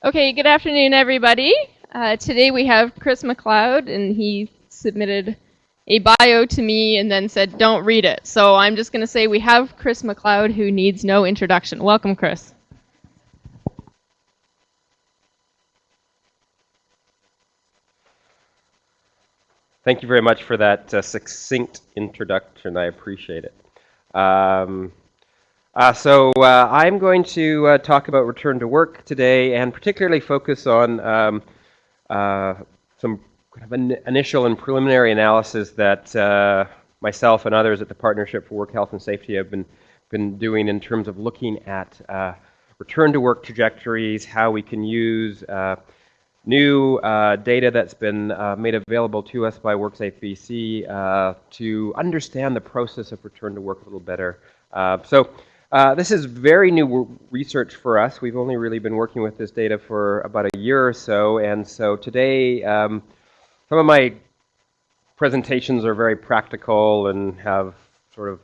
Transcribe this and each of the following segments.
Okay, good afternoon, everybody. Today we have Chris McLeod, and he submitted a bio to me and then said, don't read it. So I'm just going to say we have Chris McLeod, who needs no introduction. Welcome, Chris. Thank you very much for that succinct introduction. I appreciate it. I'm going to talk about return to work today, and particularly focus on some kind of initial and preliminary analysis that myself and others at the Partnership for Work Health and Safety have been doing in terms of looking at return to work trajectories, how we can use new data that's been made available to us by WorkSafe BC to understand the process of return to work a little better. This is very new research for us. We've only really been working with this data for about a year or so, and so today some of my presentations are very practical and have sort of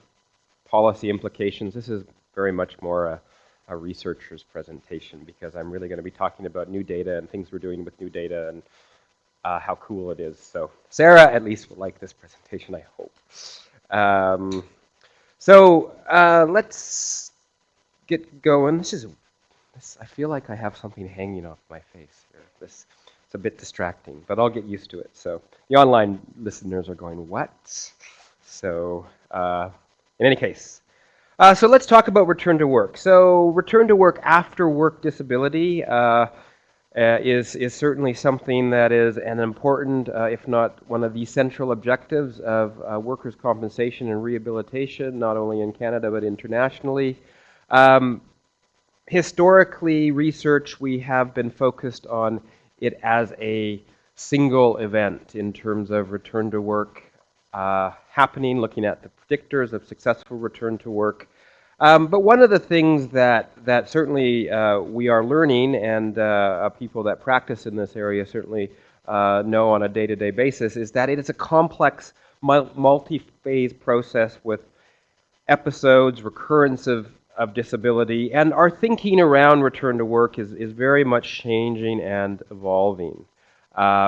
policy implications. This is very much more a researcher's presentation, because I'm really going to be talking about new data and things we're doing with new data and how cool it is. So Sarah at least will like this presentation, I hope. Let's get going. I feel like I have something hanging off my face here. It's a bit distracting, but I'll get used to it. So the online listeners are going, what? So in any case, so let's talk about return to work. So return to work after work disability is certainly something that is an important, if not one of the central objectives of workers' compensation and rehabilitation, not only in Canada but internationally. Historically, research, we have been focused on it as a single event in terms of return to work happening, looking at the predictors of successful return to work. But one of the things that certainly we are learning, and people that practice in this area certainly know on a day-to-day basis, is that it is a complex, multi-phase process with episodes, recurrence of disability, and our thinking around return to work is very much changing and evolving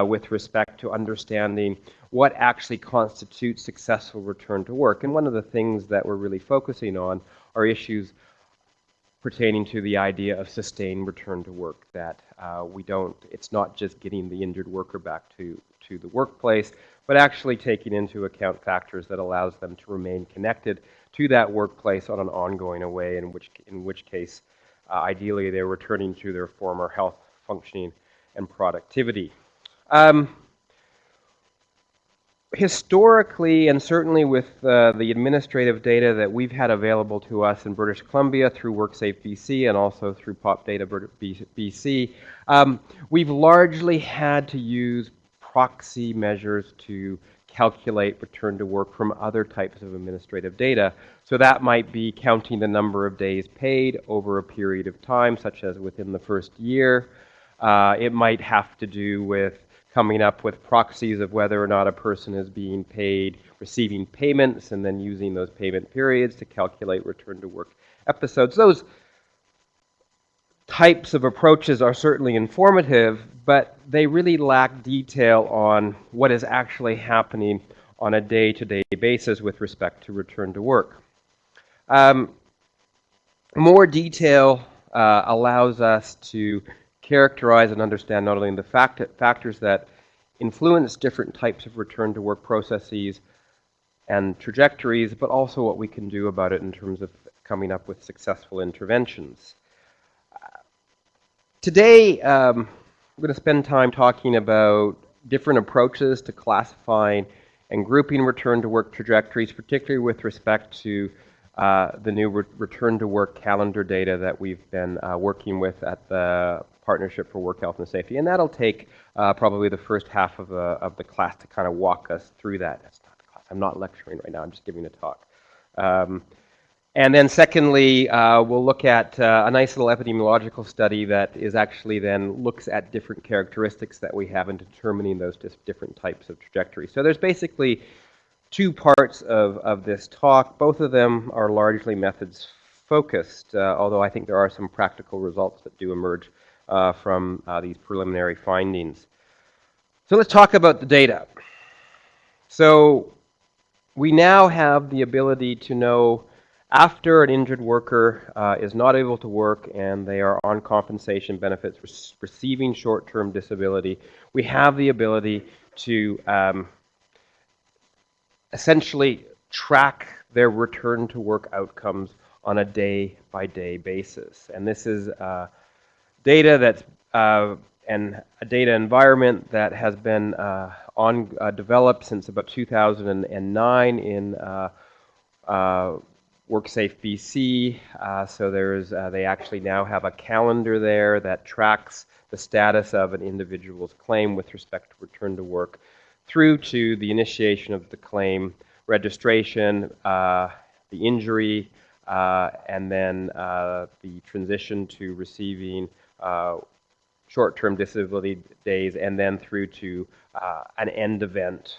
with respect to understanding what actually constitutes successful return to work. And one of the things that we're really focusing on are issues pertaining to the idea of sustained return to work, that it's not just getting the injured worker back to the workplace, but actually taking into account factors that allows them to remain connected to that workplace on an ongoing way, in which case, ideally, they're returning to their former health, functioning, and productivity. Historically, and certainly with the administrative data that we've had available to us in British Columbia through WorkSafe BC and also through Pop Data BC, we've largely had to use proxy measures to calculate return to work from other types of administrative data. So that might be counting the number of days paid over a period of time, such as within the first year. It might have to do with coming up with proxies of whether or not a person is being paid, receiving payments, and then using those payment periods to calculate return to work episodes. Those types of approaches are certainly informative, but they really lack detail on what is actually happening on a day-to-day basis with respect to return to work. More detail allows us to characterize and understand not only the factors that influence different types of return to work processes and trajectories, but also what we can do about it in terms of coming up with successful interventions. Today, we're going to spend time talking about different approaches to classifying and grouping return to work trajectories, particularly with respect to the new return to work calendar data that we've been working with at the Partnership for Work Health and Safety. And that'll take probably the first half of the class to kind of walk us through that. That's not the class. I'm not lecturing right now. I'm just giving a talk. And then secondly, we'll look at a nice little epidemiological study that is actually then looks at different characteristics that we have in determining those different types of trajectories. So there's basically two parts of this talk. Both of them are largely methods focused, although I think there are some practical results that do emerge from these preliminary findings. So let's talk about the data. So we now have the ability to know after an injured worker is not able to work and they are on compensation benefits receiving short-term disability, we have the ability to essentially track their return to work outcomes on a day-by-day basis. And this is data that's and a data environment that has been developed since about 2009 in WorkSafe BC. So they actually now have a calendar there that tracks the status of an individual's claim with respect to return to work through to the initiation of the claim, registration, the injury, and then the transition to receiving short-term disability days, and then through to an end event,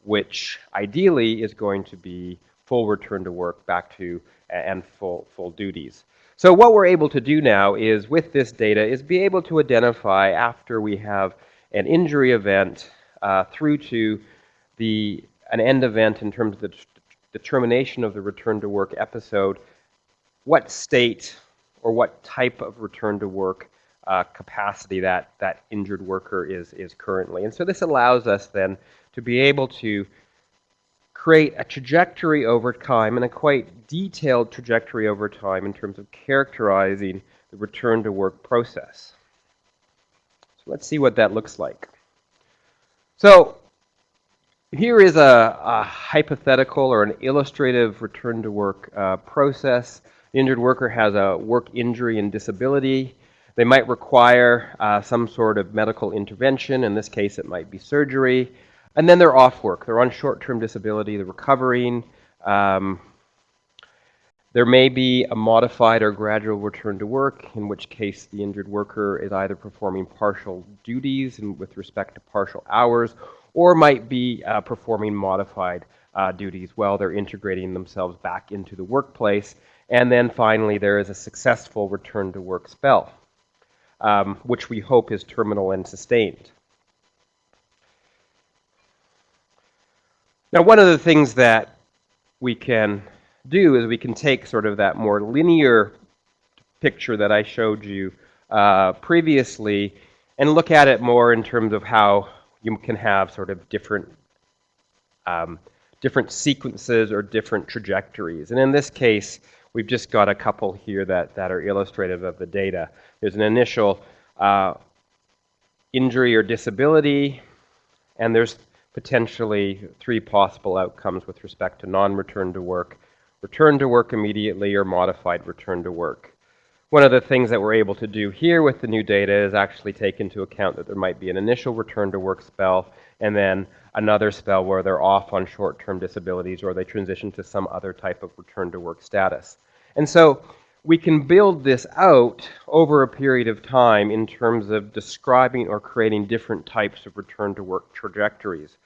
which ideally is going to be full return to work back to and full duties. So what we're able to do now is, with this data, is be able to identify after we have an injury event through to an end event in terms of the determination of the return to work episode, what state or what type of return to work capacity that injured worker is currently. And so this allows us then to be able to create a trajectory over time, and a quite detailed trajectory over time in terms of characterizing the return to work process. So let's see what that looks like. So here is a hypothetical or an illustrative return to work process. The injured worker has a work injury and disability. They might require some sort of medical intervention. In this case, it might be surgery. And then they're off work. They're on short-term disability. They're recovering. There may be a modified or gradual return to work, in which case the injured worker is either performing partial duties and with respect to partial hours, or might be performing modified duties while they're integrating themselves back into the workplace. And then finally, there is a successful return to work spell, which we hope is terminal and sustained. Now, one of the things that we can do is we can take sort of that more linear picture that I showed you previously and look at it more in terms of how you can have sort of different sequences or different trajectories. And in this case, we've just got a couple here that are illustrative of the data. There's an initial injury or disability, and there's potentially 3 possible outcomes with respect to non-return to work, return to work immediately, or modified return to work. One of the things that we're able to do here with the new data is actually take into account that there might be an initial return to work spell and then another spell where they're off on short-term disabilities or they transition to some other type of return to work status. And so we can build this out over a period of time in terms of describing or creating different types of return to work trajectories.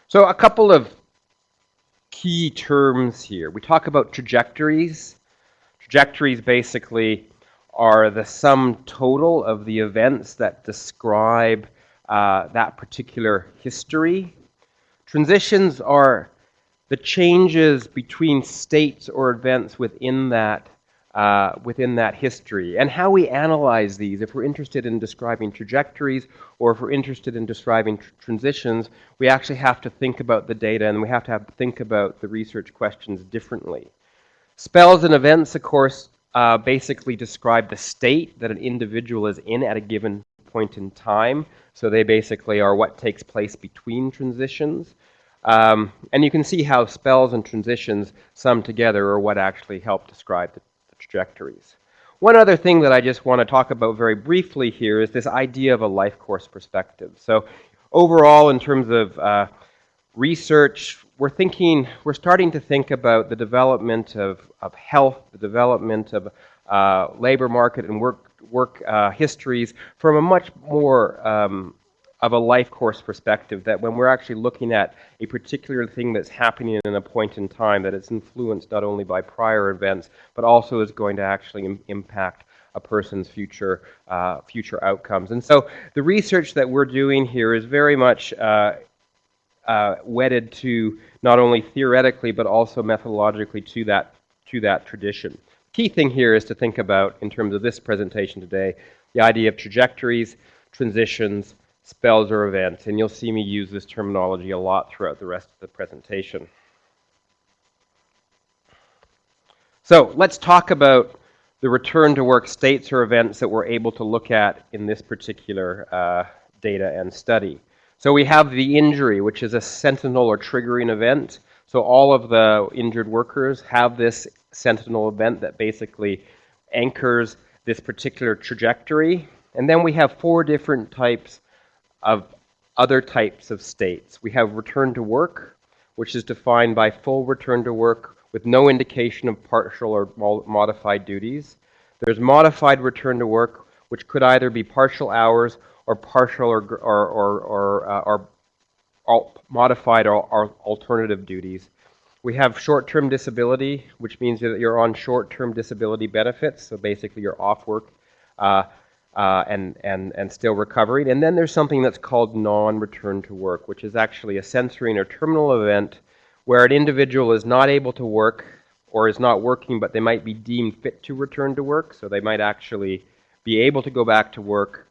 So a couple of key terms here. We talk about trajectories. Trajectories basically are the sum total of the events that describe that particular history. Transitions are the changes between states or events within that history, and how we analyze these. If we're interested in describing trajectories or if we're interested in describing transitions, we actually have to think about the data and we have to think about the research questions differently. Spells and events, of course, basically describe the state that an individual is in at a given point in time. So they basically are what takes place between transitions. And you can see how spells and transitions summed together are what actually help describe the trajectories. One other thing that I just want to talk about very briefly here is this idea of a life course perspective. So overall, in terms of research, we're starting to think about the development of health, the development of labor market and work histories from a much more of a life course perspective, that when we're actually looking at a particular thing that's happening in a point in time, that it's influenced not only by prior events, but also is going to actually impact a person's future outcomes. And so the research that we're doing here is very much wedded to not only theoretically but also methodologically to that tradition. Key thing here is to think about, in terms of this presentation today, the idea of trajectories, transitions, spells, or events, and you'll see me use this terminology a lot throughout the rest of the presentation. So let's talk about the return to work states or events that we're able to look at in this particular data and study. So we have the injury, which is a sentinel or triggering event. So all of the injured workers have this sentinel event that basically anchors this particular trajectory. And then we have 4 different types of other types of states. We have return to work, which is defined by full return to work with no indication of partial or modified duties. There's modified return to work, which could either be partial hours or partial or modified or alternative duties. We have short-term disability, which means that you're on short-term disability benefits, so basically you're off work and still recovering. And then there's something that's called non-return to work, which is actually a censoring or terminal event where an individual is not able to work or is not working, but they might be deemed fit to return to work, so they might actually be able to go back to work,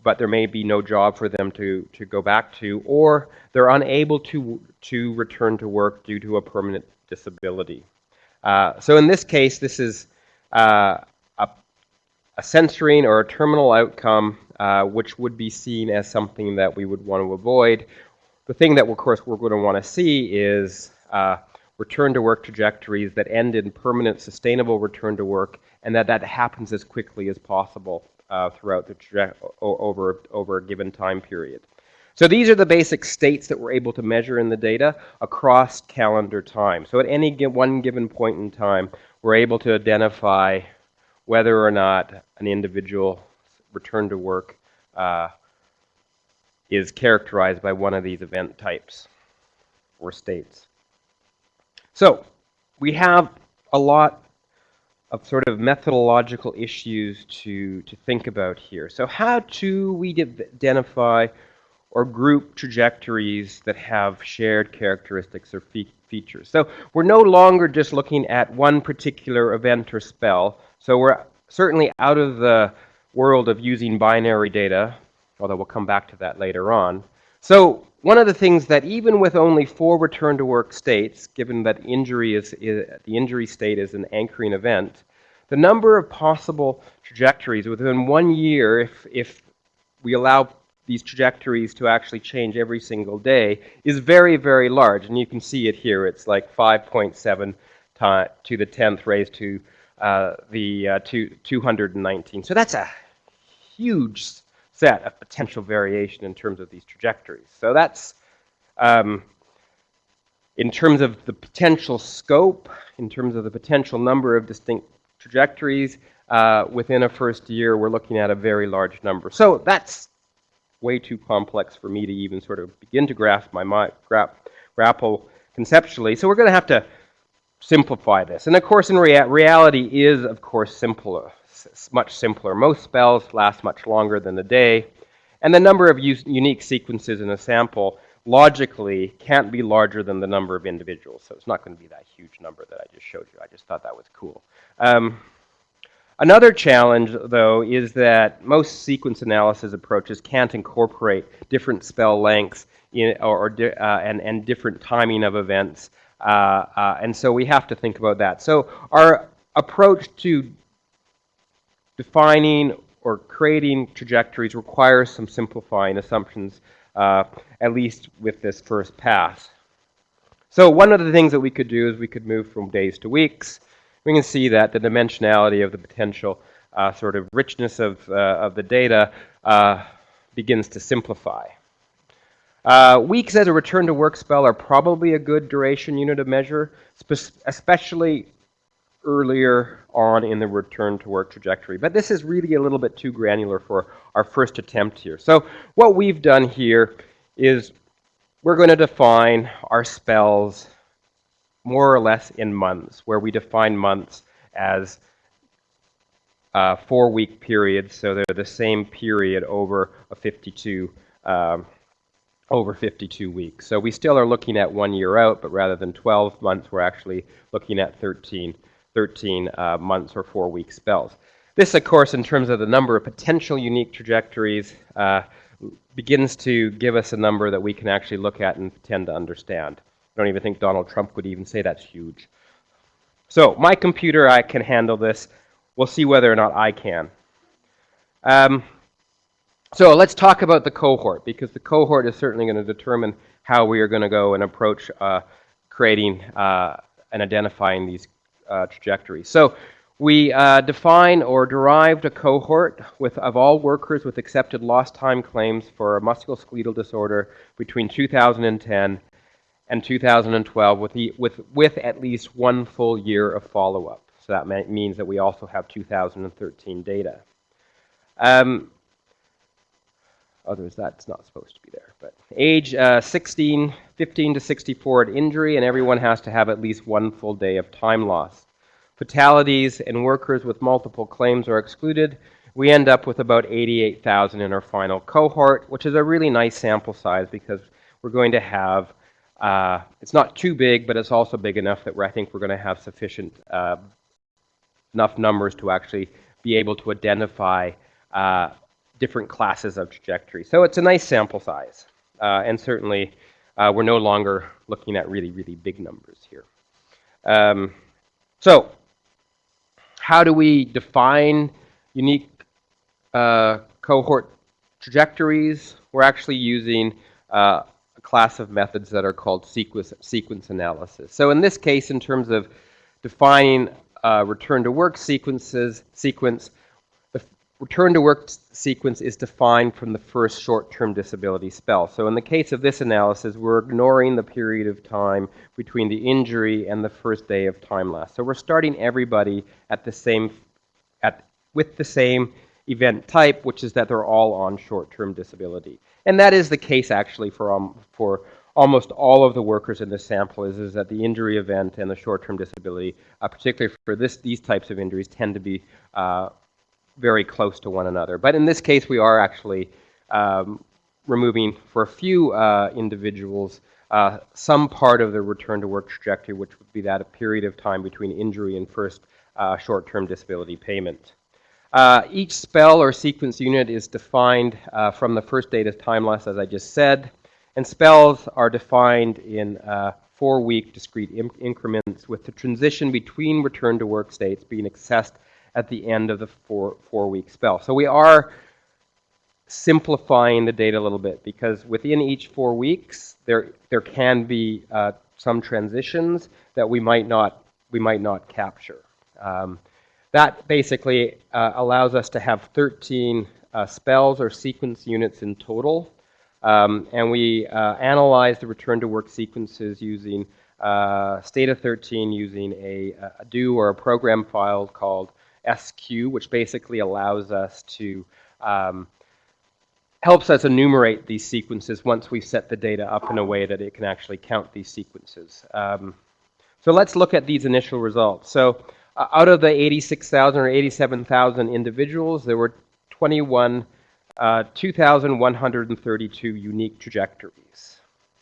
but there may be no job for them to go back to, or they're unable to return to work due to a permanent disability. So in this case, this is a censoring or a terminal outcome, which would be seen as something that we would want to avoid. The thing that, of course, we're going to want to see is return to work trajectories that end in permanent, sustainable return to work, and that happens as quickly as possible throughout the over a given time period. So these are the basic states that we're able to measure in the data across calendar time. So at any one given point in time, we're able to identify whether or not an individual return to work is characterized by one of these event types or states. So we have a lot of sort of methodological issues to think about here. So how do we identify or group trajectories that have shared characteristics or features? So we're no longer just looking at one particular event or spell. So we're certainly out of the world of using binary data, although we'll come back to that later on. So one of the things that even with only 4 return to work states, given that the injury state is an anchoring event, the number of possible trajectories within 1 year, if we allow these trajectories to actually change every single day, is very, very large. And you can see it here. It's like 5.7 to the 10th raised to the 219. So that's a huge set of potential variation in terms of these trajectories. So that's, in terms of the potential scope, in terms of the potential number of distinct trajectories, within a first year, we're looking at a very large number. So that's way too complex for me to even sort of begin to grasp grapple conceptually. So we're going to have to simplify this. And of course, in reality is, of course, simpler. Much simpler. Most spells last much longer than a day, and the number of unique sequences in a sample logically can't be larger than the number of individuals, so it's not going to be that huge number that I just showed you. I just thought that was cool. Another challenge, though, is that most sequence analysis approaches can't incorporate different spell lengths and different timing of events, and so we have to think about that. So our approach to defining or creating trajectories requires some simplifying assumptions, at least with this first pass. So one of the things that we could do is we could move from days to weeks. We can see that the dimensionality of the potential sort of richness of the data begins to simplify. Weeks as a return to work spell are probably a good duration unit of measure, especially earlier on in the return to work trajectory. But this is really a little bit too granular for our first attempt here. So what we've done here is we're going to define our spells more or less in months, where we define months as 4-week periods, so they're the same period over a 52 weeks. So we still are looking at 1 year out, but rather than 12 months, we're actually looking at 13 months or 4-week spells. This, of course, in terms of the number of potential unique trajectories, begins to give us a number that we can actually look at and tend to understand. I don't even think Donald Trump would even say that's huge. So my computer, I can handle this. We'll see whether or not I can. So let's talk about the cohort, because the cohort is certainly going to determine how we are going to go and approach creating and identifying these trajectories. So we define or derived a cohort of all workers with accepted lost time claims for a musculoskeletal disorder between 2010 and 2012 with at least 1 full year of follow-up. So that means that we also have 2013 data. That's not supposed to be there. But age 15 to 64 at injury, and everyone has to have at least 1 full day of time loss. Fatalities and workers with multiple claims are excluded. We end up with about 88,000 in our final cohort, which is a really nice sample size because we're going to have, it's not too big, but it's also big enough that I think we're going to have sufficient enough numbers to actually be able to identify different classes of trajectory. So it's a nice sample size. And certainly, we're no longer looking at really, really big numbers here. So how do we define unique cohort trajectories? We're actually using a class of methods that are called sequence analysis. So in this case, in terms of defining return to work sequence, the return to work sequence is defined from the first short-term disability spell. So in the case of this analysis, we're ignoring the period of time between the injury and the first day of time loss. So we're starting everybody at with the same event type, which is that they're all on short-term disability. And that is the case actually for almost all of the workers in this sample is that the injury event and the short-term disability, particularly for these types of injuries, tend to be very close to one another. But in this case, we are actually removing for a few individuals some part of the return to work trajectory, which would be that a period of time between injury and first short-term disability payment. Each spell or sequence unit is defined from the first date of time loss, as I just said, and spells are defined in 4-week discrete increments, with the transition between return to work states being assessed at the end of the four-week spell. So we are simplifying the data a little bit because within each 4 weeks there can be some transitions that we might not capture. That basically allows us to have 13 spells or sequence units in total, and we analyze the return to work sequences using Stata 13 using a do or a program file called SQ, which basically allows us to helps us enumerate these sequences once we set the data up in a way that it can actually count these sequences. So let's look at these initial results. So out of the 86,000 or 87,000 individuals, there were 2,132 unique trajectories.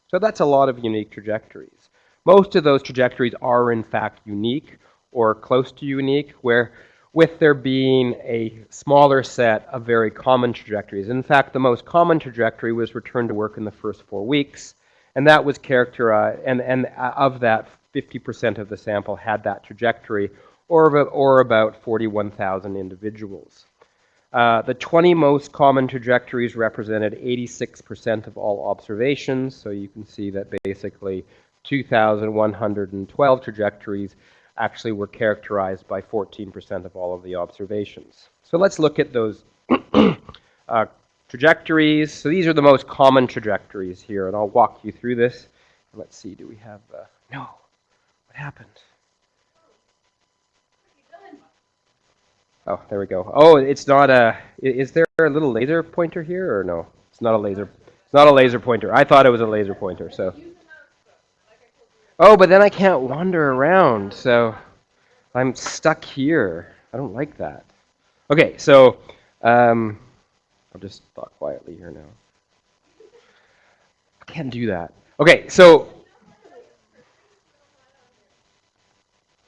So that's a lot of unique trajectories. Most of those trajectories are in fact unique or close to unique, where with there being a smaller set of very common trajectories. In fact, the most common trajectory was return to work in the first 4 weeks, and that was characterized, and of that, 50% of the sample had that trajectory, or about 41,000 individuals. The 20 most common trajectories represented 86% of all observations, so you can see that basically 2,112 trajectories actually were characterized by 14% of all of the observations. So let's look at those trajectories. So these are the most common trajectories here, and I'll walk you through this. Let's see, do we have, no, what happened? Oh, there we go. Oh, it's not a. Is there a little laser pointer here, or no? It's not a laser. It's not a laser pointer. I thought it was a laser pointer. So. Oh, but then I can't wander around, so I'm stuck here. I don't like that. Okay, so I'll just talk quietly here now. I can't do that. Okay, so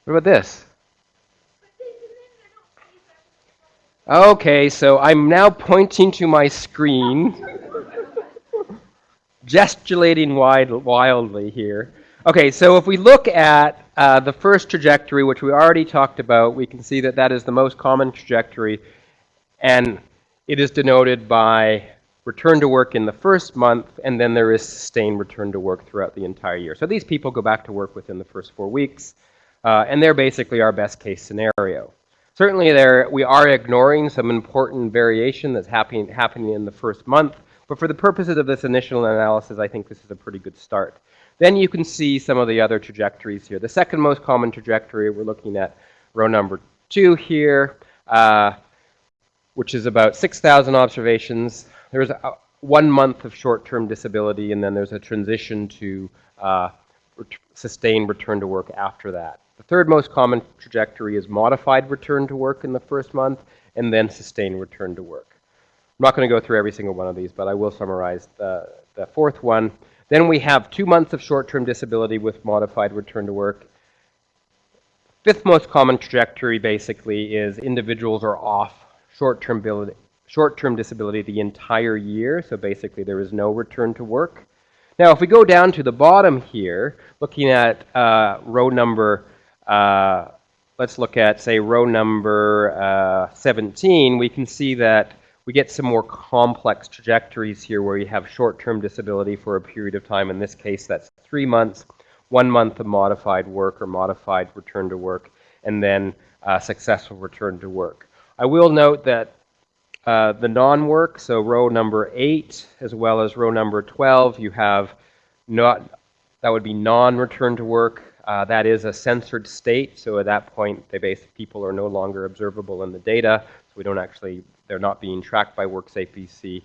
what about this? Okay, so I'm now pointing to my screen, gesticulating wildly here. Okay, so if we look at the first trajectory, which we already talked about, we can see that that is the most common trajectory, and it is denoted by return to work in the first month, and then there is sustained return to work throughout the entire year. So these people go back to work within the first 4 weeks, and they're basically our best case scenario. Certainly we are ignoring some important variation that's happening in the first month, but for the purposes of this initial analysis, I think this is a pretty good start. Then you can see some of the other trajectories here. The second most common trajectory, we're looking at row number 2 here, which is about 6,000 observations. There's 1 month of short-term disability, and then there's a transition to sustained return to work after that. The third most common trajectory is modified return to work in the first month, and then sustained return to work. I'm not going to go through every single one of these, but I will summarize the fourth one. Then we have 2 months of short-term disability with modified return to work. Fifth most common trajectory basically is individuals are off short-term disability the entire year, so basically there is no return to work. Now, if we go down to the bottom here, looking at row number, let's look at, say, row number 17, we can see that we get some more complex trajectories here where you have short-term disability for a period of time. In this case, that's 3 months, 1 month of modified work or modified return to work, and then successful return to work. I will note that the non-work, so row number 8 as well as row number 12, you have that would be non-return to work. That is a censored state, so at that point, people are no longer observable in the data. So they're not being tracked by WorkSafe BC.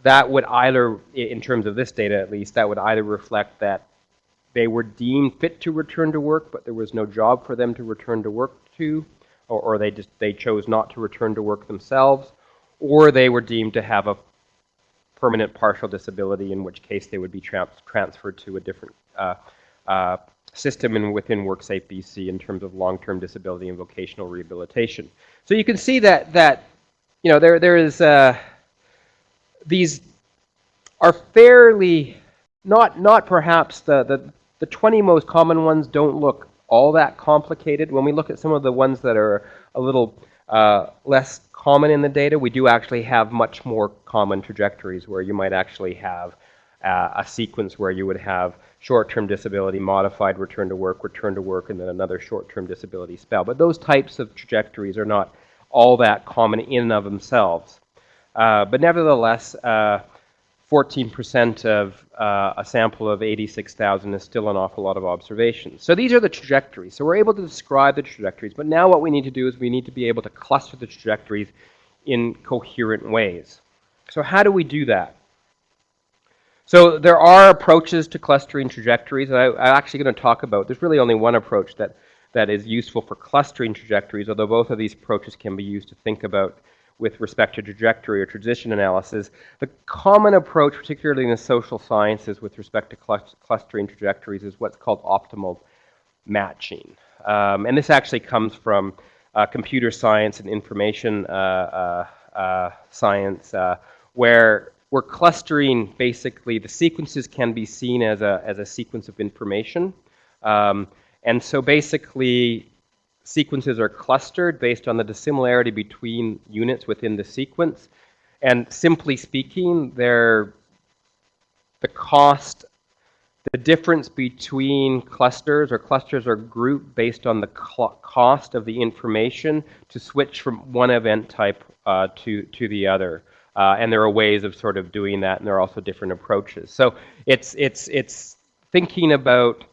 That would either, in terms of this data at least, that would either reflect that they were deemed fit to return to work, but there was no job for them to return to work to, or they chose not to return to work themselves, or they were deemed to have a permanent partial disability, in which case they would be transferred to a different system within WorkSafe BC in terms of long-term disability and vocational rehabilitation. So you can see that there is these are fairly not perhaps the 20 most common ones don't look all that complicated. When we look at some of the ones that are a little less common in the data, we do actually have much more common trajectories where you might actually have a sequence where you would have short-term disability, modified return to work, and then another short-term disability spell. But those types of trajectories are not all that common in and of themselves. But nevertheless, 14% of a sample of 86,000 is still an awful lot of observations. So these are the trajectories. So we're able to describe the trajectories, but now what we need to do is we need to be able to cluster the trajectories in coherent ways. So how do we do that? So there are approaches to clustering trajectories, and I'm actually going to talk about, there's really only one approach that is useful for clustering trajectories, although both of these approaches can be used to think about with respect to trajectory or transition analysis. The common approach, particularly in the social sciences with respect to clustering trajectories, is what's called optimal matching. And this actually comes from computer science and information science, where we're clustering basically the sequences can be seen as a sequence of information. And so basically, sequences are clustered based on the dissimilarity between units within the sequence. And simply speaking, the difference between clusters are grouped based on the cost of the information to switch from one event type to the other. And there are ways of sort of doing that, and there are also different approaches. So it's thinking about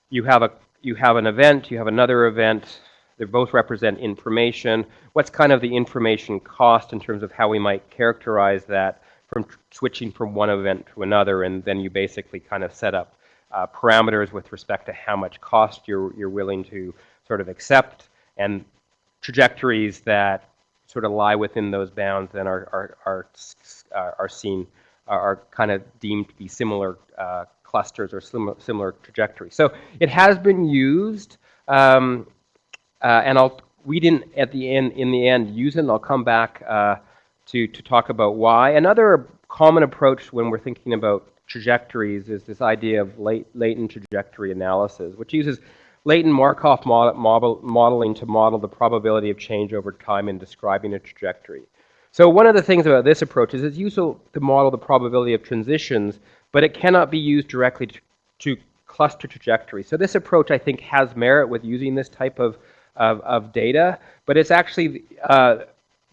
you have an event, you have another event. they both represent information. What's kind of the information cost in terms of how we might characterize that from switching from one event to another, and then you basically kind of set up parameters with respect to how much cost you're willing to sort of accept, and trajectories that sort of lie within those bounds then are seen, are kind of deemed to be similar clusters or similar trajectories. So it has been used, and we didn't in the end use it, and I'll come back to talk about why. Another common approach when we're thinking about trajectories is this idea of latent trajectory analysis, which uses latent Markov modeling to model the probability of change over time in describing a trajectory. So one of the things about this approach is it's useful to model the probability of transitions, but it cannot be used directly to cluster trajectories. So this approach, I think, has merit with using this type of data, but it's actually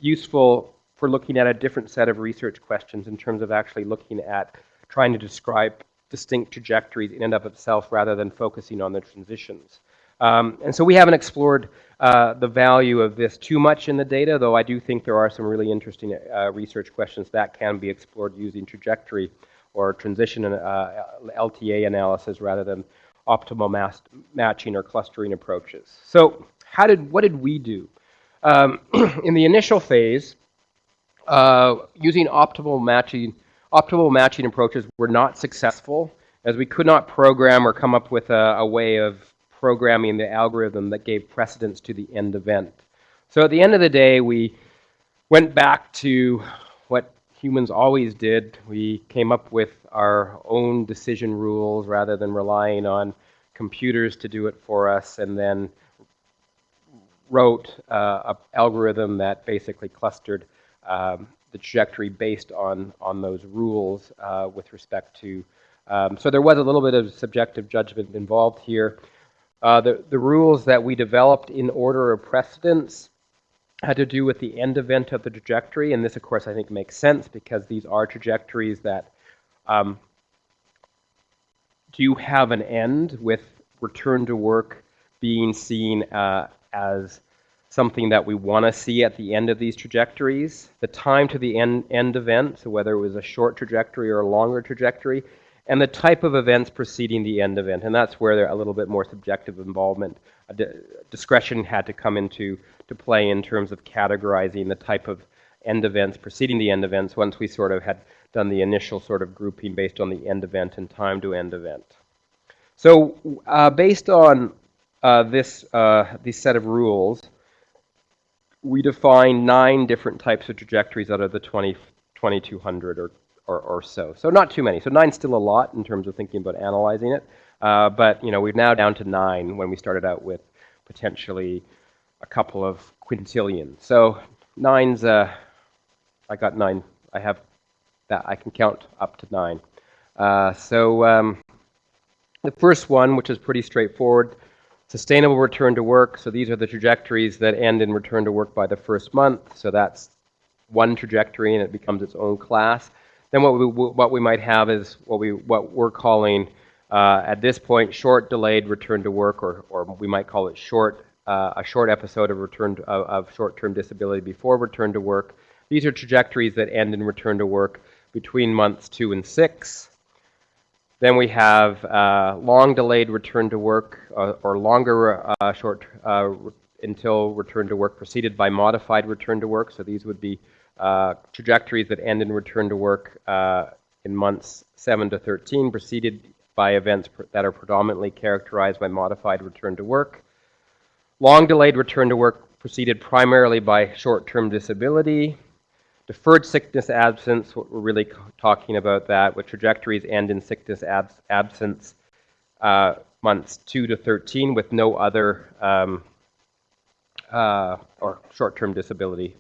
useful for looking at a different set of research questions in terms of actually looking at trying to describe distinct trajectories in and of itself rather than focusing on the transitions. And so we haven't explored the value of this too much in the data, though I do think there are some really interesting research questions that can be explored using trajectory or transition LTA analysis rather than optimal matching or clustering approaches. So what did we do? In the initial phase, using optimal matching approaches were not successful, as we could not program or come up with a way of programming the algorithm that gave precedence to the end event. So at the end of the day, we went back to what humans always did. We came up with our own decision rules rather than relying on computers to do it for us, and then wrote an algorithm that basically clustered the trajectory based on those rules with respect to, so there was a little bit of subjective judgment involved here. The rules that we developed in order of precedence had to do with the end event of the trajectory, and this of course I think makes sense because these are trajectories that do have an end, with return to work being seen as something that we want to see at the end of these trajectories. The time to the end event, so whether it was a short trajectory or a longer trajectory, and the type of events preceding the end event, and that's where a little bit more subjective involvement, discretion had to come into play in terms of categorizing the type of end events preceding the end events this we sort of had done the initial sort of grouping based on the end event and time to end event. So based on this set of rules, we define 9 different types of trajectories out of the 2,200 or so. So not too many. So 9's still a lot in terms of thinking about analyzing it. But we're now down to 9 when we started out with potentially a couple of quintillion. So 9's, I got 9. I have that. I can count up to 9. The first one, which is pretty straightforward, sustainable return to work. So these are the trajectories that end in return to work by the first month. So that's one trajectory, and it becomes its own class. Then what we might have is what we're calling at this point short delayed return to work, or we might call it a short episode of short-term disability before return to work. These are trajectories that end in return to work between months 2 and 6. Then we have long delayed return to work, or longer until return to work, preceded by modified return to work. So these would be trajectories that end in return to work in months 7 to 13, preceded by events that are predominantly characterized by modified return to work. Long delayed return to work preceded primarily by short-term disability. Deferred sickness absence, what we're really talking about that, with trajectories end in sickness absence months 2 to 13 with no other or short-term disability.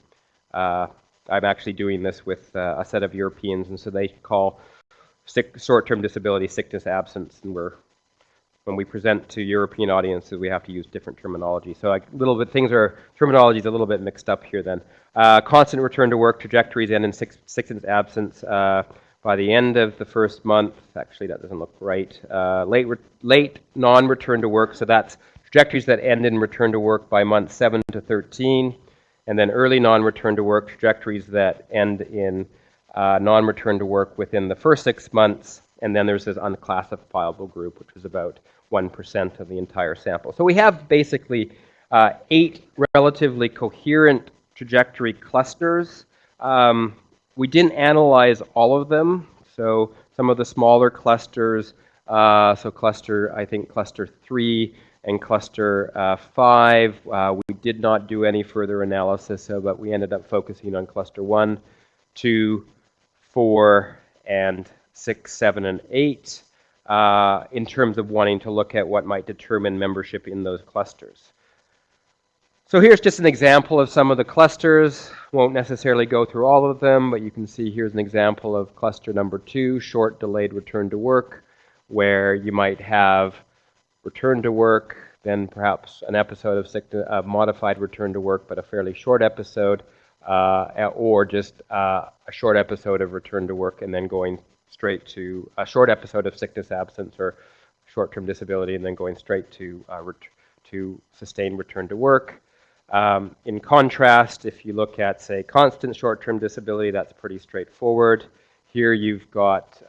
I'm actually doing this with a set of Europeans, and so they call short-term disability sickness absence, and when we present to European audiences, we have to use different terminology. So terminology is a little bit mixed up here then. Constant return to work, trajectories end in sickness absence by the end of the first month. Actually, that doesn't look right. Late non-return to work, so that's trajectories that end in return to work by month 7 to 13, and then early non-return to work trajectories that end in non-return to work within the first 6 months, and then there's this unclassifiable group, which is about 1% of the entire sample. So we have basically 8 relatively coherent trajectory clusters. We didn't analyze all of them, so some of the smaller clusters, so I think cluster 3 and cluster 5, we did not do any further analysis of, but we ended up focusing on cluster 1, 2, 4, and 6, 7, and 8 in terms of wanting to look at what might determine membership in those clusters. So here's just an example of some of the clusters. Won't necessarily go through all of them, but you can see here's an example of cluster number 2, short delayed return to work, where you might have return to work, then perhaps an episode of modified return to work, but a fairly short episode, or just a short episode of return to work and then going straight to a short episode of sickness absence or short-term disability and then going straight to sustained return to work. In contrast, if you look at, say, constant short-term disability, that's pretty straightforward. Here you've got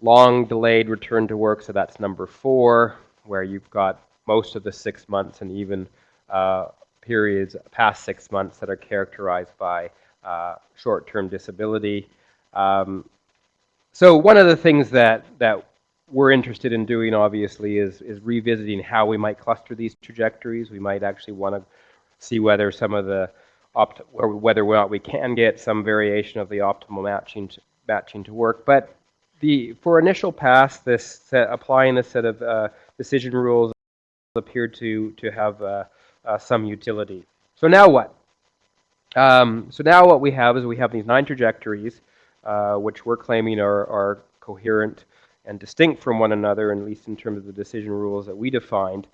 long delayed return to work, so that's number 4, where you've got most of the 6 months and even periods past 6 months that are characterized by short-term disability. So one of the things that we're interested in doing, obviously, is revisiting how we might cluster these trajectories. We might actually want to see whether some of the or whether or not we can get some variation of the optimal matching to work. But for initial pass, applying this set of decision rules appeared to have some utility. So now what? So now what we have is we have these 9 trajectories, which we're claiming are coherent and distinct from one another, at least in terms of the decision rules that we defined.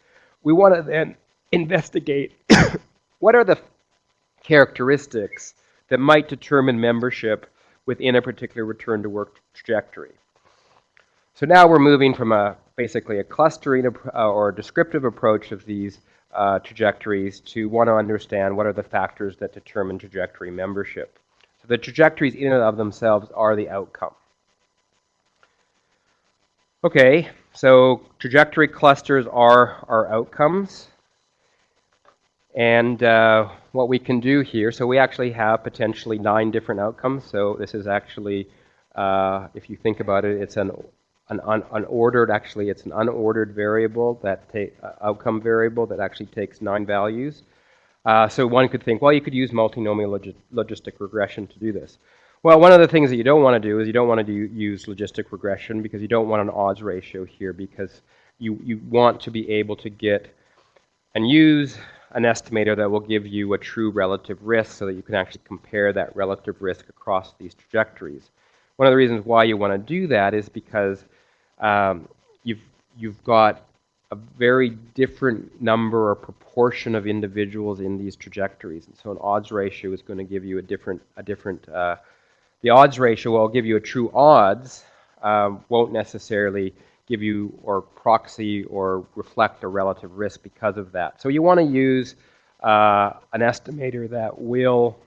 We want to then investigate what are the characteristics that might determine membership within a particular return to work trajectory. So now we're moving from basically a clustering or a descriptive approach of these trajectories to want to understand what are the factors that determine trajectory membership. So the trajectories in and of themselves are the outcome. Okay, so trajectory clusters are our outcomes. And what we can do here, so we actually have potentially 9 different outcomes. So this is actually, if you think about it, it's an unordered variable, outcome variable that actually takes 9 values. So one could think, well, you could use multinomial logistic regression to do this. Well, one of the things that you don't want to do is you don't want to use logistic regression because you don't want an odds ratio here, because you want to be able to get and use an estimator that will give you a true relative risk so that you can actually compare that relative risk across these trajectories. One of the reasons why you want to do that is because you've got a very different number or proportion of individuals in these trajectories, and so an odds ratio is going to give you the odds ratio will give you a true odds, won't necessarily give you or proxy or reflect a relative risk because of that. So you want to use an estimator that will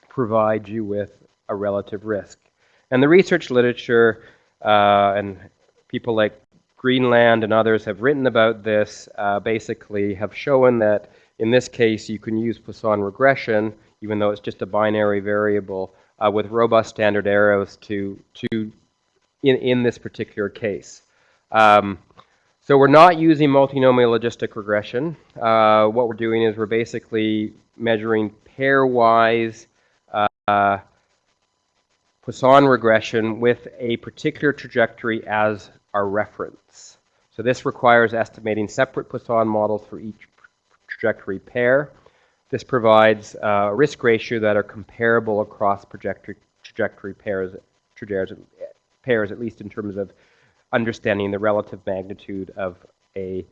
provide you with a relative risk. And the research literature and people like Greenland and others have written about this, basically have shown that in this case you can use Poisson regression, even though it's just a binary variable, with robust standard errors in this particular case. So we're not using multinomial logistic regression. What we're doing is we're basically measuring pairwise Poisson regression with a particular trajectory as our reference. So this requires estimating separate Poisson models for each trajectory pair. This provides a risk ratio that are comparable across trajectory pairs, at least in terms of understanding the relative magnitude of a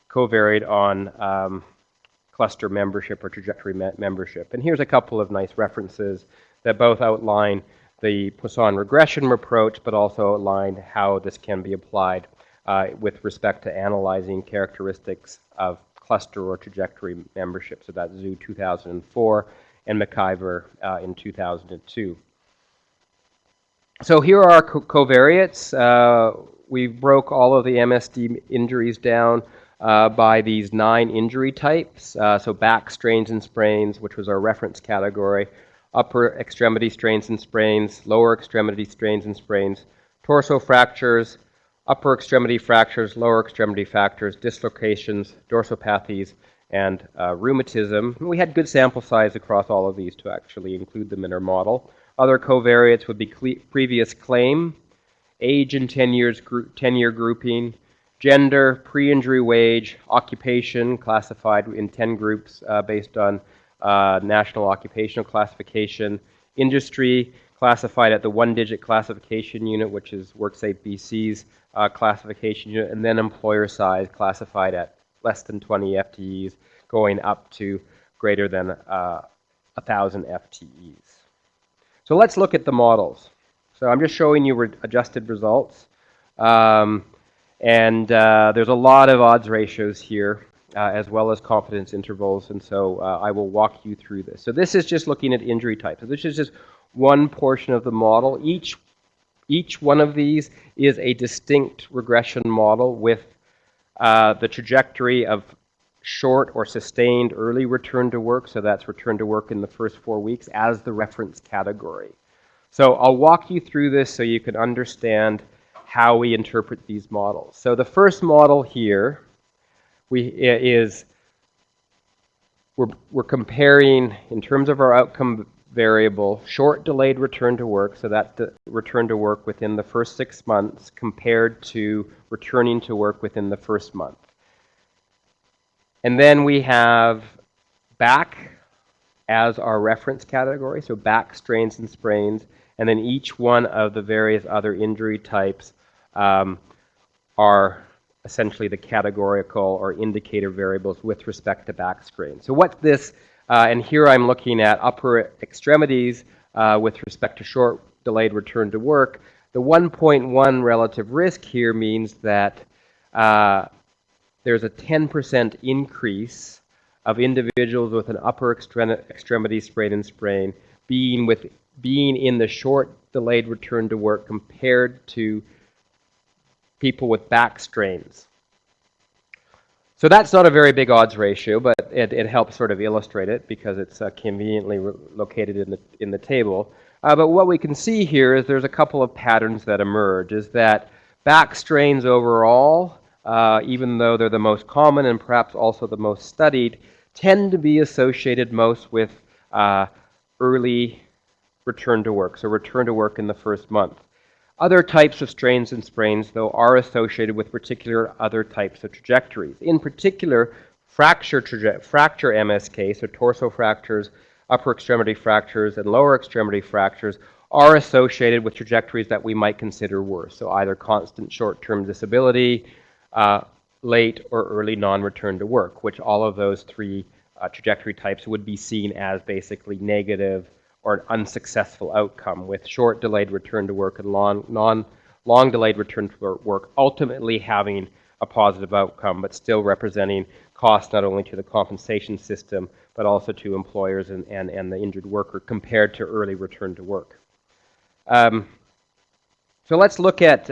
covariate on cluster membership or trajectory membership. And here's a couple of nice references that both outline the Poisson regression approach, but also outline how this can be applied with respect to analyzing characteristics of cluster or trajectory membership. So that's Zhu 2004 and McIver in 2002. So here are our covariates. We broke all of the MSD injuries down by these 9 injury types. So back strains and sprains, which was our reference category, upper extremity strains and sprains, lower extremity strains and sprains, torso fractures, upper extremity fractures, lower extremity fractures, dislocations, dorsopathies, and rheumatism. We had good sample size across all of these to actually include them in our model. Other covariates would be previous claim, age and 10-year grouping, gender, pre-injury wage, occupation classified in 10 groups based on National Occupational Classification, industry classified at the 1-digit classification unit, which is WorkSafe BC's classification unit, and then employer size classified at less than 20 FTEs, going up to greater than 1,000 FTEs. So let's look at the models. So I'm just showing you adjusted results. And there's a lot of odds ratios here, as well as confidence intervals, and so I will walk you through this. So this is just looking at injury types. So this is just one portion of the model. Each one of these is a distinct regression model with the trajectory of short or sustained early return to work, so that's return to work in the first 4 weeks, as the reference category. So I'll walk you through this so you can understand how we interpret these models. So the first model here we're comparing, in terms of our outcome variable, short delayed return to work, so that's the return to work within the first 6 months compared to returning to work within the first month. And then we have back as our reference category, so back strains and sprains, and then each one of the various other injury types are essentially the categorical or indicator variables with respect to back strain. So what's this? And here I'm looking at upper extremities with respect to short delayed return to work. The 1.1 relative risk here means that there's a 10% increase of individuals with an upper extremity sprain and sprain being in the short delayed return to work compared to people with back strains. So that's not a very big odds ratio, but it helps sort of illustrate it because it's conveniently located in the table. But what we can see here is there's a couple of patterns that emerge, is that back strains overall, even though they're the most common and perhaps also the most studied, tend to be associated most with early return to work, so return to work in the first month. Other types of strains and sprains, though, are associated with particular other types of trajectories. In particular, fracture MSK, so torso fractures, upper extremity fractures, and lower extremity fractures, are associated with trajectories that we might consider worse. So either constant short-term disability, late or early non-return to work, which all of those 3 trajectory types would be seen as basically negative or an unsuccessful outcome, with short delayed return to work and long delayed return to work ultimately having a positive outcome, but still representing cost not only to the compensation system, but also to employers and the injured worker compared to early return to work. So let's look at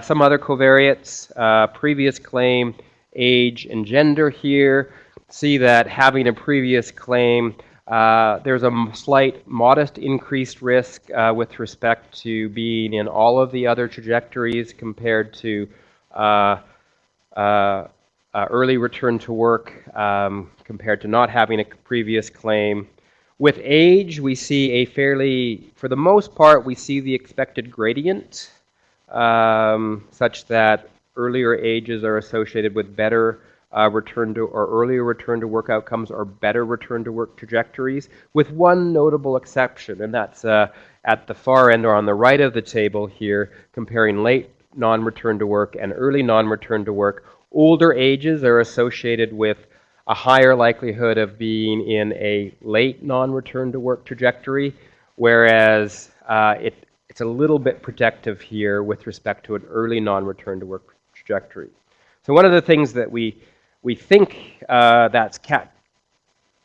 some other covariates, previous claim, age, and gender here. See that having a previous claim, there's a slight modest increased risk with respect to being in all of the other trajectories compared to early return to work compared to not having a previous claim. With age, we see a fairly, for the most part, we see the expected gradient such that earlier ages are associated with better return to or earlier return to work outcomes or better return to work trajectories, with one notable exception, and that's at the far end or on the right of the table here, comparing late non-return to work and early non-return to work. Older ages are associated with a higher likelihood of being in a late non-return to work trajectory, whereas it's a little bit protective here with respect to an early non-return to work trajectory. So one of the things that we think that's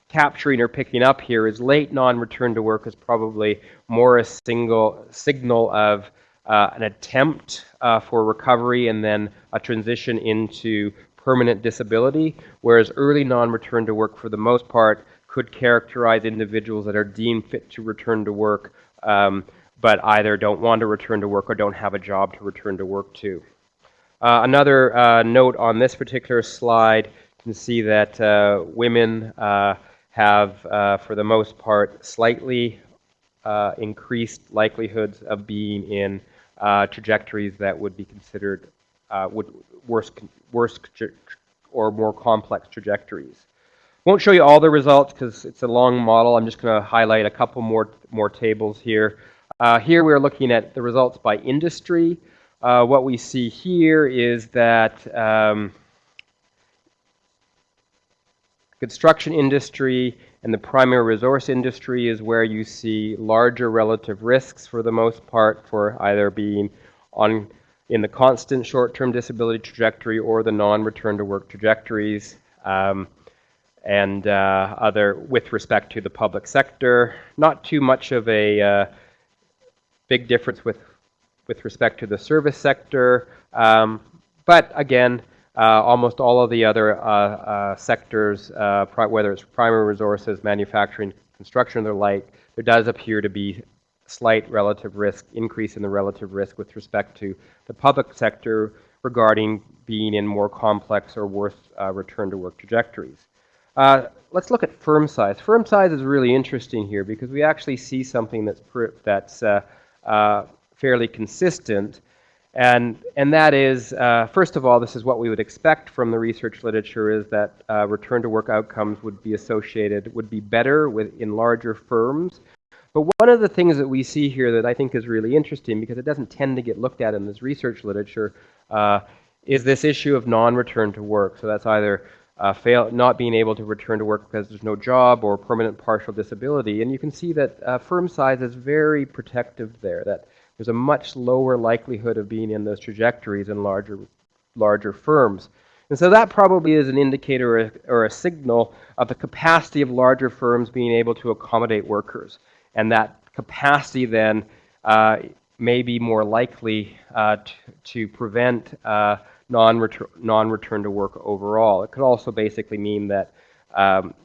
capturing or picking up here is late non-return to work is probably more a single signal of an attempt for recovery and then a transition into permanent disability, whereas early non-return to work for the most part could characterize individuals that are deemed fit to return to work but either don't want to return to work or don't have a job to return to work to. Another note on this particular slide, you can see that women have, for the most part, slightly increased likelihoods of being in trajectories that would be considered worse or more complex trajectories. Won't show you all the results because it's a long model. I'm just going to highlight a couple more tables here. Here we're looking at the results by industry. What we see here is that construction industry and the primary resource industry is where you see larger relative risks for the most part for either being in the constant short-term disability trajectory or the non-return to work trajectories, and other with respect to the public sector. Not too much of a big difference with respect to the service sector, but again, almost all of the other sectors, whether it's primary resources, manufacturing, construction, or the like, there does appear to be slight relative risk, increase in the relative risk with respect to the public sector regarding being in more complex or worse return to work trajectories. Let's look at firm size. Firm size is really interesting here because we actually see something that's fairly consistent. And that is, first of all, this is what we would expect from the research literature, is that return to work outcomes would be better in larger firms. But one of the things that we see here that I think is really interesting, because it doesn't tend to get looked at in this research literature, is this issue of non-return to work. So that's either not being able to return to work because there's no job or permanent partial disability. And you can see that firm size is very protective there, that there's a much lower likelihood of being in those trajectories in larger firms. And so that probably is an indicator or a signal of the capacity of larger firms being able to accommodate workers. And that capacity then may be more likely to prevent non-return to work overall. It could also basically mean that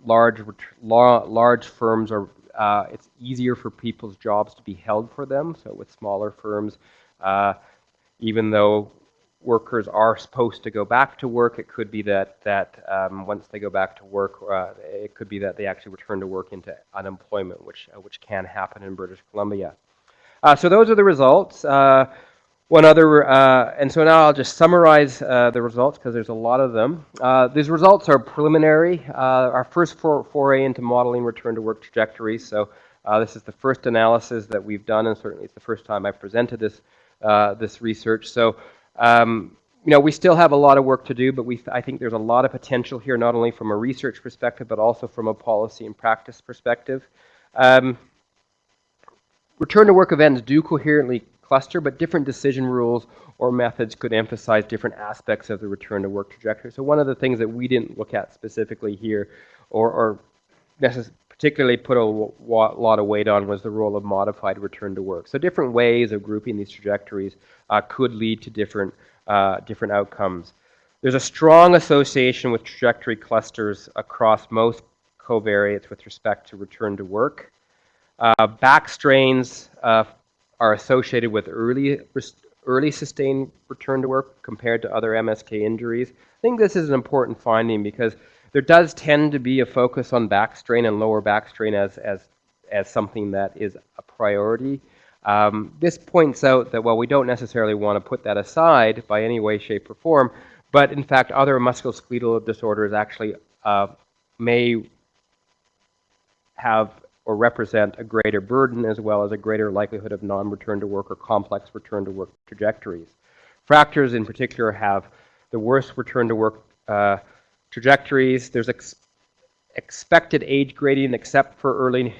large firms are it's easier for people's jobs to be held for them. So with smaller firms, even though workers are supposed to go back to work, it could be that once they go back to work, it could be that they actually return to work into unemployment, which can happen in British Columbia. So those are the results. And so now I'll just summarize the results because there's a lot of them. These results are preliminary. Our first foray into modeling return to work trajectories. So this is the first analysis that we've done, and certainly it's the first time I've presented this research. So we still have a lot of work to do, but I think there's a lot of potential here, not only from a research perspective, but also from a policy and practice perspective. Return to work events do coherently cluster, but different decision rules or methods could emphasize different aspects of the return to work trajectory. So one of the things that we didn't look at specifically here, or particularly put a lot of weight on, was the role of modified return to work. So different ways of grouping these trajectories could lead to different outcomes. There's a strong association with trajectory clusters across most covariates with respect to return to work. Back strains are associated with early sustained return to work compared to other MSK injuries. I think this is an important finding because there does tend to be a focus on back strain and lower back strain as something that is a priority. This points out that while we don't necessarily want to put that aside by any way, shape, or form, but in fact other musculoskeletal disorders actually may have or represent a greater burden as well as a greater likelihood of non-return to work or complex return to work trajectories. Fractures in particular have the worst return to work trajectories. There's expected age gradient except for early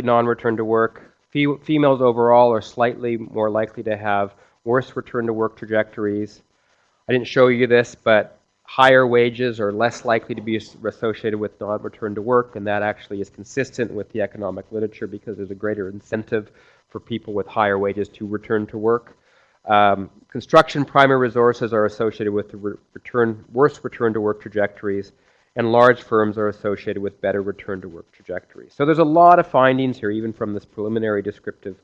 non-return to work. Females overall are slightly more likely to have worse return to work trajectories. I didn't show you this, but higher wages are less likely to be associated with non-return to work, and that actually is consistent with the economic literature because there's a greater incentive for people with higher wages to return to work. Construction primary resources are associated with the worse return to work trajectories, and large firms are associated with better return to work trajectories. So there's a lot of findings here, even from this preliminary descriptive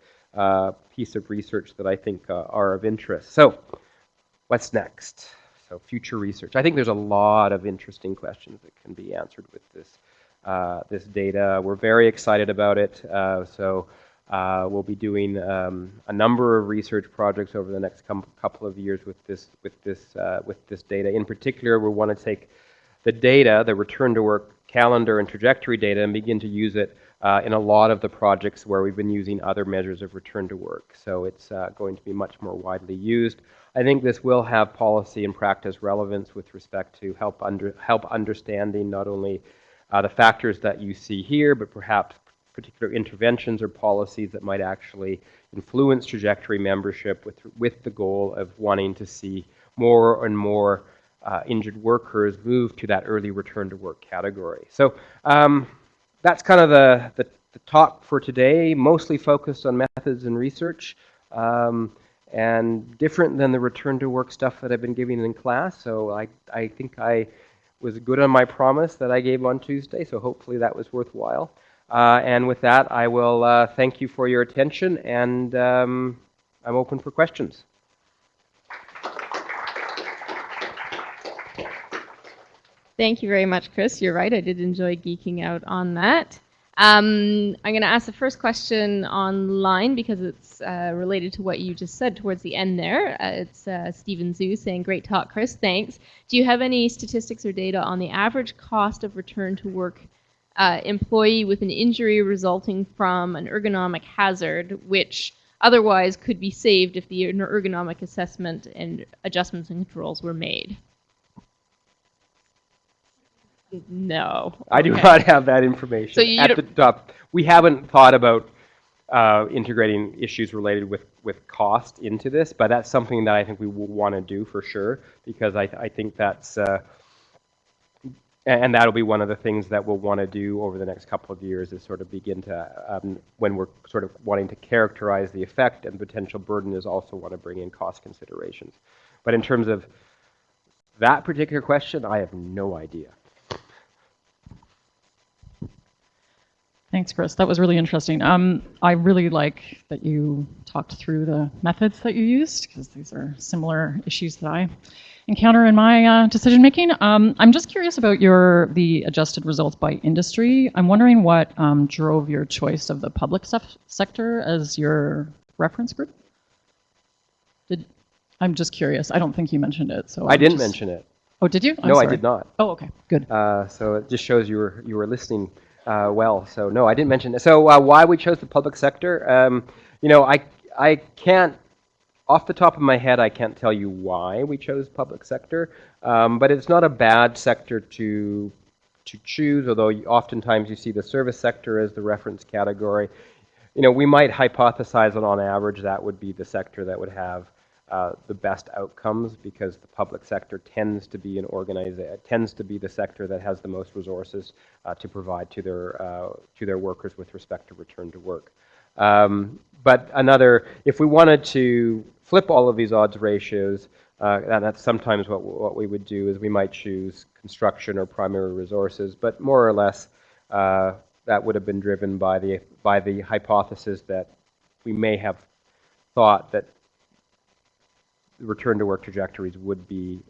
piece of research that I think are of interest. So what's next? So future research. I think there's a lot of interesting questions that can be answered with this, this data. We're very excited about it. We'll be doing a number of research projects over the next couple of years with this data. In particular, we want to take the data, the return to work calendar and trajectory data, and begin to use it in a lot of the projects where we've been using other measures of return to work. So it's going to be much more widely used. I think this will have policy and practice relevance with respect to help understanding not only the factors that you see here, but perhaps particular interventions or policies that might actually influence trajectory membership with the goal of wanting to see more and more injured workers move to that early return to work category. So that's kind of the talk for today, mostly focused on methods and research, and different than the return to work stuff that I've been giving in class. So I think I was good on my promise that I gave on Tuesday, so hopefully that was worthwhile. And with that, I will thank you for your attention, and I'm open for questions. Thank you very much, Chris. You're right, I did enjoy geeking out on that. I'm going to ask the first question online because it's related to what you just said towards the end there. It's Stephen Zhu saying, great talk, Chris, thanks. Do you have any statistics or data on the average cost of return to work employee with an injury resulting from an ergonomic hazard, which otherwise could be saved if the ergonomic assessment and adjustments and controls were made? No. I do not have that information So you at the top. We haven't thought about integrating issues related with cost into this, but that's something that I think we will want to do for sure, because I think that's, and that'll be one of the things that we'll want to do over the next couple of years, is sort of begin to, when we're sort of wanting to characterize the effect and potential burden, is also want to bring in cost considerations. But in terms of that particular question, I have no idea. Thanks, Chris. That was really interesting. I really like that you talked through the methods that you used, because these are similar issues that I encounter in my decision making. I'm just curious about the adjusted results by industry. I'm wondering what drove your choice of the public sector as your reference group? I'm just curious. I don't think you mentioned it. So I didn't mention it. Oh, did you? No, I did not. Oh, okay, good. So it just shows you were listening well. So no, I didn't mention it. So why we chose the public sector? You know, I can't, off the top of my head, I can't tell you why we chose public sector, but it's not a bad sector to choose, although oftentimes you see the service sector as the reference category. You know, we might hypothesize that on average that would be the sector that would have the best outcomes, because the public sector tends to be tends to be the sector that has the most resources to provide to their workers with respect to return to work. But if we wanted to flip all of these odds ratios, and that's sometimes what we would do, is we might choose construction or primary resources, but more or less that would have been driven by the hypothesis that we may have thought that return to work trajectories would be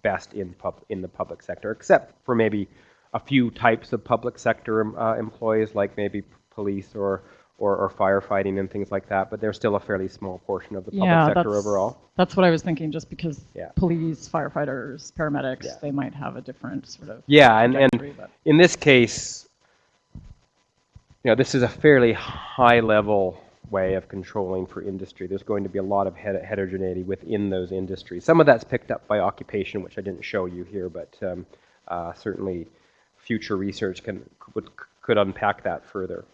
best in the public sector, except for maybe a few types of public sector employees, like maybe police or firefighting and things like that, but they're still a fairly small portion of the public sector overall. That's what I was thinking, just because police, firefighters, paramedics, they might have a different sort of trajectory, and in this case, you know, this is a fairly high level way of controlling for industry. There's going to be a lot of heterogeneity within those industries. Some of that's picked up by occupation, which I didn't show you here, but certainly future research could unpack that further.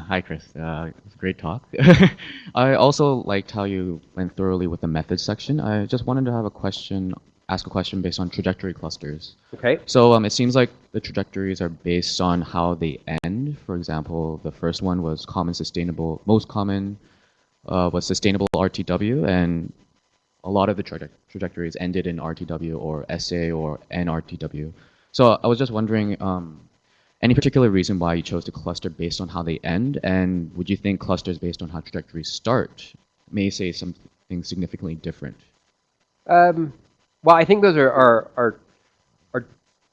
Hi, Chris. It was a great talk. I also liked how you went thoroughly with the methods section. I just wanted to have a question, ask a question based on trajectory clusters. Okay. So it seems like the trajectories are based on how they end. For example, the first one was common sustainable, most common was sustainable RTW, and a lot of the trajectories ended in RTW or SA or NRTW. So I was just wondering, any particular reason why you chose to cluster based on how they end? And would you think clusters based on how trajectories start may say something significantly different? Well, I think those are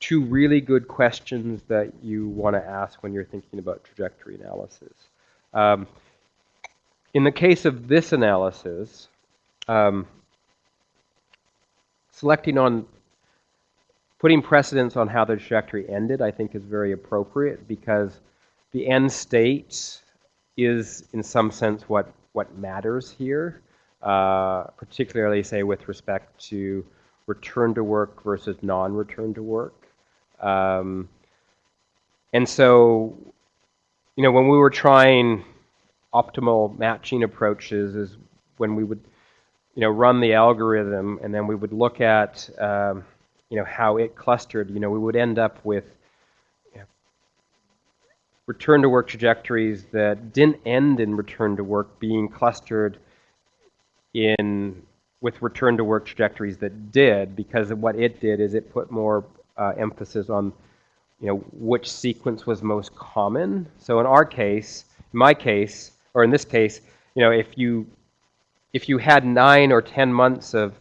two really good questions that you want to ask when you're thinking about trajectory analysis. In the case of this analysis, selecting on putting precedence on how the trajectory ended, I think, is very appropriate because the end state is, in some sense, what matters here, particularly, say, with respect to return to work versus non-return to work. And so, when we were trying optimal matching approaches is when we would, run the algorithm and then we would look at, how it clustered. We would end up with return to work trajectories that didn't end in return to work being clustered with return to work trajectories that did, because what it did is it put more emphasis on which sequence was most common. So in our case, in my case, or in this case, if you had 9 or 10 months of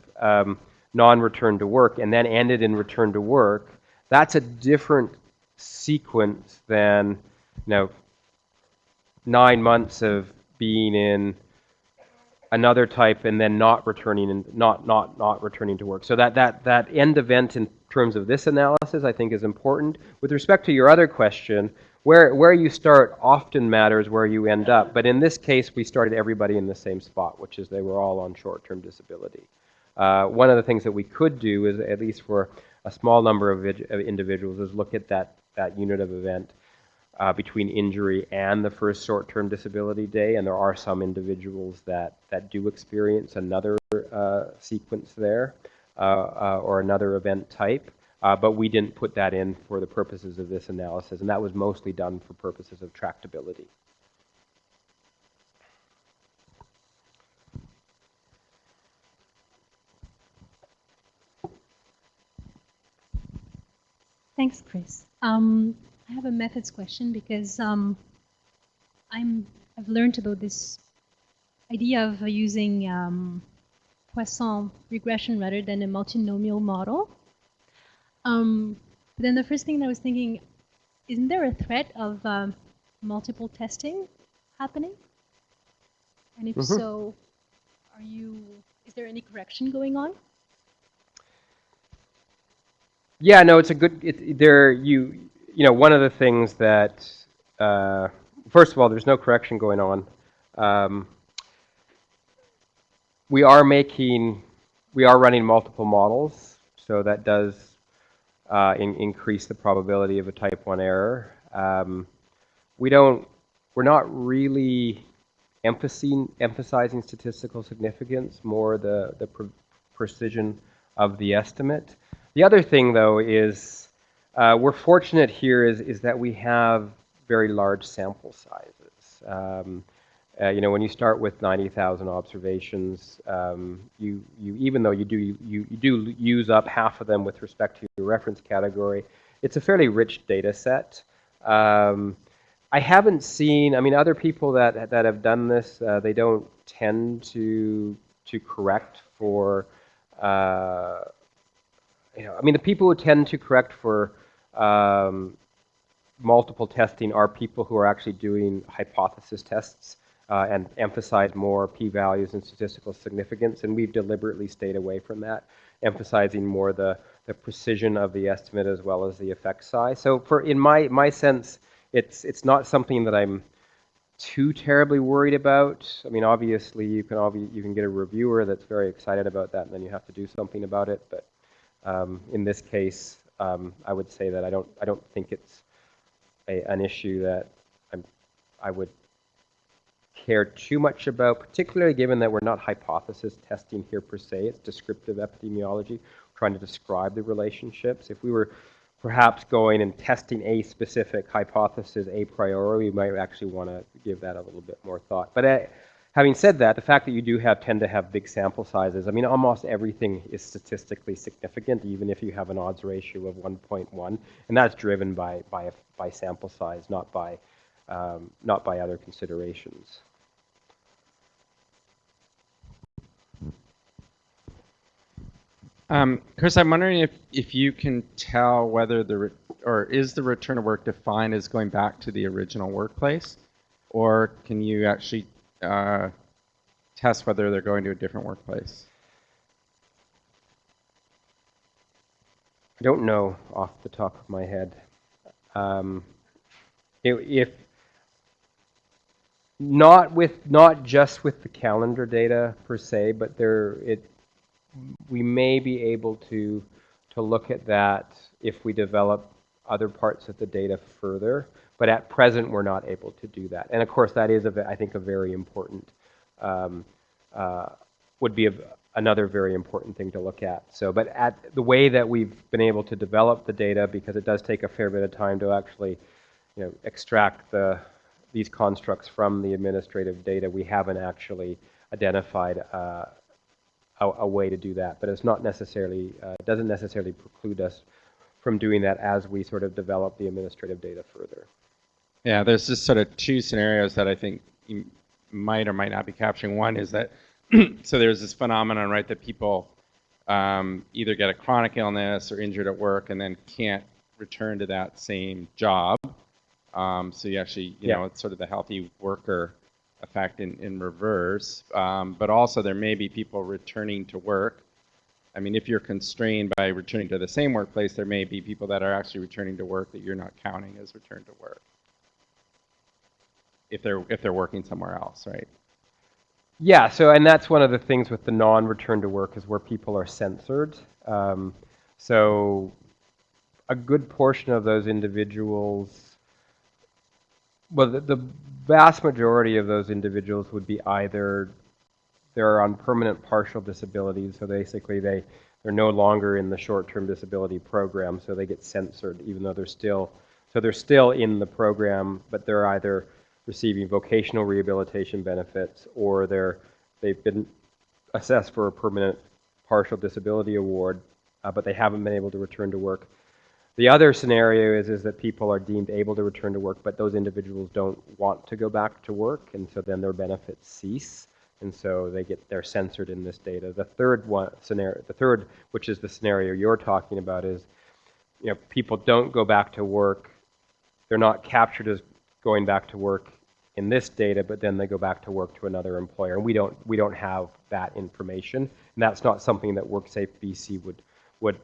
non-return to work and then ended in return to work, that's a different sequence than 9 months of being in another type and then not returning and not returning to work. So that end event in terms of this analysis, I think, is important. With respect to your other question, where you start often matters where you end up. But in this case, we started everybody in the same spot, which is they were all on short-term disability. One of the things that we could do is, at least for a small number of individuals, is look at that unit of event between injury and the first short-term disability day, and there are some individuals that do experience another sequence there or another event type, but we didn't put that in for the purposes of this analysis, and that was mostly done for purposes of tractability. Thanks, Chris. I have a methods question because I've learned about this idea of using Poisson regression rather than a multinomial model. But then the first thing that I was thinking, isn't there a threat of multiple testing happening? And if so, is there any correction going on? Yeah, no, it's a good. One of the things that, first of all, there's no correction going on. We are running multiple models, so that does increase the probability of a type 1 error. We're not really emphasizing statistical significance, more the precision of the estimate. The other thing, though, is we're fortunate here is that we have very large sample sizes. When you start with 90,000 observations, even though you do use up half of them with respect to your reference category, it's a fairly rich data set. I haven't seen. I mean, other people that have done this, they don't tend to correct for. The people who tend to correct for multiple testing are people who are actually doing hypothesis tests and emphasize more p-values and statistical significance, and we've deliberately stayed away from that, emphasizing more the precision of the estimate as well as the effect size. So in my sense, it's not something that I'm too terribly worried about. I mean, obviously you can get a reviewer that's very excited about that, and then you have to do something about it. But in this case, I would say that I don't think it's an issue that I would care too much about, particularly given that we're not hypothesis testing here per se. It's descriptive epidemiology, trying to describe the relationships. If we were perhaps going and testing a specific hypothesis a priori, we might actually want to give that a little bit more thought. But having said that, the fact that you do tend to have big sample sizes, I mean, almost everything is statistically significant, even if you have an odds ratio of 1.1, and that's driven by sample size, not by other considerations. Chris, I'm wondering if you can tell whether is the return to work defined as going back to the original workplace, or can you actually test whether they're going to a different workplace? I don't know off the top of my head. If not just with the calendar data per se, but we may be able to look at that if we develop other parts of the data further. But at present, we're not able to do that. And of course, that is, I think, a very important, would be another very important thing to look at. So, but at the way that we've been able to develop the data, because it does take a fair bit of time to actually, extract these constructs from the administrative data, we haven't actually identified a way to do that. But it's not necessarily, doesn't necessarily preclude us from doing that as we sort of develop the administrative data further. Yeah, there's just sort of two scenarios that I think you might or might not be capturing. One is that, so there's this phenomenon, right, that people either get a chronic illness or injured at work and then can't return to that same job. So you actually, you know, it's sort of the healthy worker effect in reverse. But also there may be people returning to work. I mean, if you're constrained by returning to the same workplace, there may be people that are actually returning to work that you're not counting as return to work. If they're working somewhere else, right? Yeah, so, and that's one of the things with the non-return to work is where people are censored. So a good portion of those individuals, well, the vast majority of those individuals would be either they're on permanent partial disability, so basically they're no longer in the short-term disability program, so they get censored even though they're still in the program, but they're either receiving vocational rehabilitation benefits or they've been assessed for a permanent partial disability award, but they haven't been able to return to work. The other scenario is that people are deemed able to return to work, but those individuals don't want to go back to work, and so then their benefits cease, and so they're censored in this data. The third scenario, which is the scenario you're talking about, is people don't go back to work. They're not captured as going back to work in this data, but then they go back to work to another employer, and we don't have that information, and that's not something that WorkSafe BC would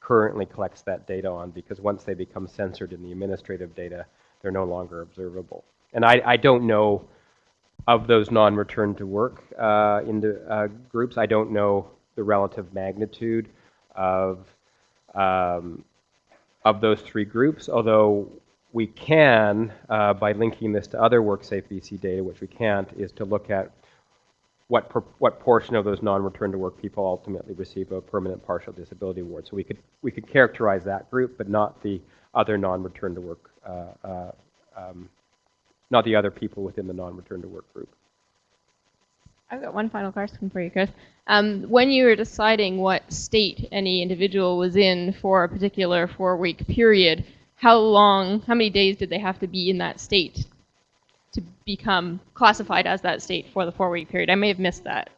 currently collects that data on, because once they become censored in the administrative data, they're no longer observable. And I don't know of those non-return to work groups. I don't know the relative magnitude of those three groups, although we can, by linking this to other WorkSafe BC data, which we can't, is to look at what portion of those non-return to work people ultimately receive a permanent partial disability award. So we could characterize that group, but not the other non-return to work, not the other people within the non-return to work group. I've got one final question for you, Chris. When you were deciding what state any individual was in for a particular 4-week period, how many days did they have to be in that state to become classified as that state for the 4-week period? I may have missed that.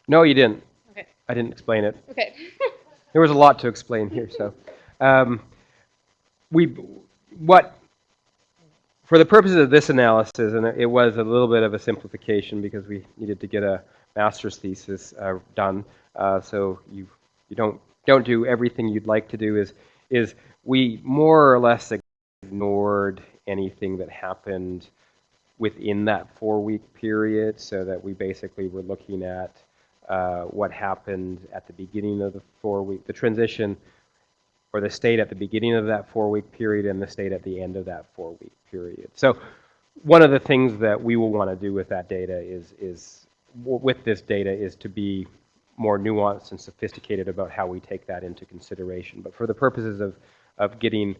No, you didn't. Okay. I didn't explain it. Okay. There was a lot to explain here, so for the purposes of this analysis, and it was a little bit of a simplification because we needed to get a master's thesis done. So you don't do everything you'd like to do. Is we more or less ignored anything that happened within that 4-week period, so that we basically were looking at what happened at the beginning of the 4-week, the transition, or the state at the beginning of that 4-week period and the state at the end of that 4-week period. So one of the things that we will want to do with that data with this data is to be more nuanced and sophisticated about how we take that into consideration. But for the purposes of doing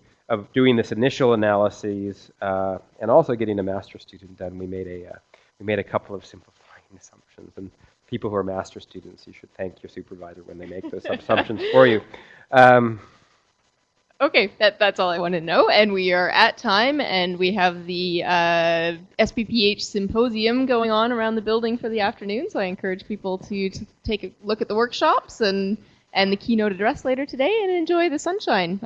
this initial analyses and also getting a master's student done, we made a couple of simplifying assumptions. And people who are master's students, you should thank your supervisor when they make those assumptions for you. Okay, that's all I want to know, and we are at time, and we have the SPPH symposium going on around the building for the afternoon, so I encourage people to take a look at the workshops and the keynote address later today and enjoy the sunshine.